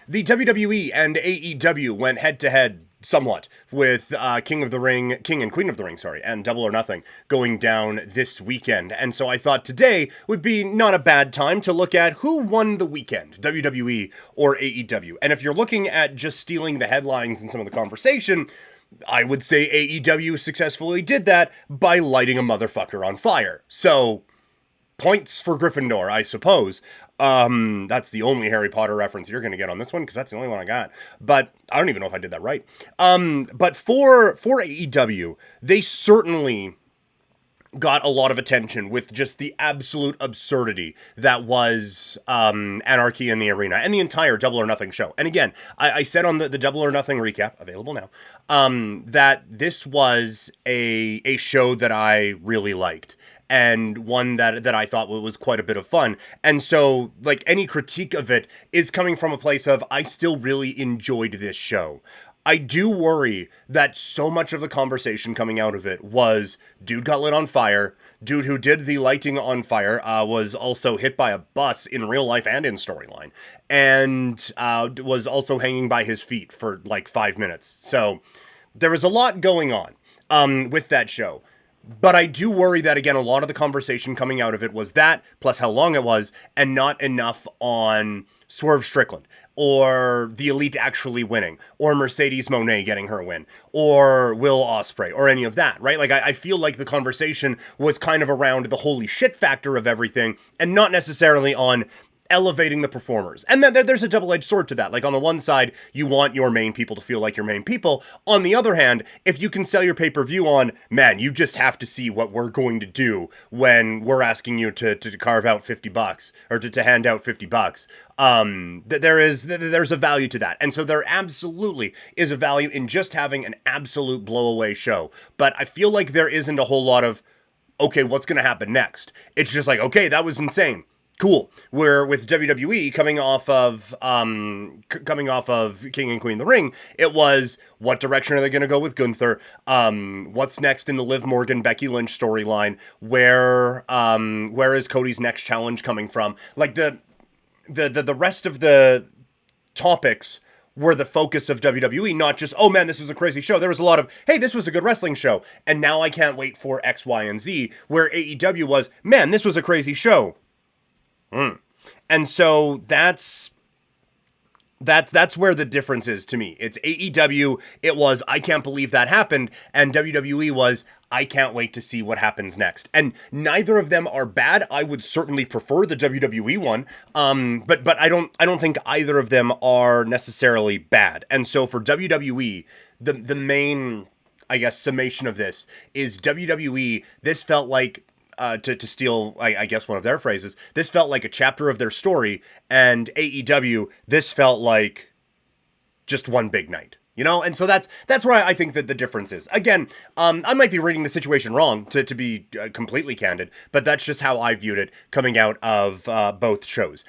The WWE and AEW went head to head somewhat with King and Queen of the Ring, and Double or Nothing going down this weekend. And so I thought today would be not a bad time to look at who won the weekend, WWE or AEW. And if you're looking at just stealing the headlines and some of the conversation, I would say AEW successfully did that by lighting a motherfucker on fire. So points for Gryffindor, I suppose. That's the only Harry Potter reference you're going to get on this one, because that's the only one I got. But I don't even know if I did that right. But for AEW, they certainly got a lot of attention with just the absolute absurdity that was Anarchy in the Arena and the entire Double or Nothing show. And again, I said on the Double or Nothing recap, available now, that this was a show that I really liked. And one that I thought was quite a bit of fun. And so, like, any critique of it is coming from a place of, I still really enjoyed this show. I do worry that so much of the conversation coming out of it was, dude got lit on fire, dude who did the lighting on fire was also hit by a bus in real life and in storyline, and was also hanging by his feet for like 5 minutes. So there was a lot going on with that show. But I do worry that, again, a lot of the conversation coming out of it was that, plus how long it was, and not enough on Swerve Strickland, or the Elite actually winning, or Mercedes Moné getting her win, or Will Ospreay, or any of that, right? Like, I feel like the conversation was kind of around the holy shit factor of everything, and not necessarily on elevating the performers. And then there's a double-edged sword to that. Like, on the one side, you want your main people to feel like your main people. On the other hand, if you can sell your pay-per-view on, man, you just have to see what we're going to do when we're asking you to carve out $50 or to hand out $50. There's a value to that. And so there absolutely is a value in just having an absolute blow-away show. But I feel like there isn't a whole lot of, okay, what's going to happen next? It's just like, okay, that was insane. Cool. We're with WWE coming off of King and Queen of the Ring. It was, what direction are they going to go with Gunther? What's next in the Liv Morgan Becky Lynch storyline? Where is Cody's next challenge coming from? Like the rest of the topics were the focus of WWE, not just, oh man, this was a crazy show. There was a lot of, hey, this was a good wrestling show, and now I can't wait for X, Y, and Z. Where AEW was, man, this was a crazy show. And so that's where the difference is to me. It's AEW, it was, I can't believe that happened, and WWE was, I can't wait to see what happens next. And neither of them are bad. I would certainly prefer the WWE one, but I don't think either of them are necessarily bad. And so for WWE, the main, I guess, summation of this is WWE, this felt like, to steal, I guess, one of their phrases, this felt like a chapter of their story, and AEW, this felt like just one big night, you know? And so that's where I think that the difference is. Again, I might be reading the situation wrong, to be completely candid, but that's just how I viewed it coming out of both shows.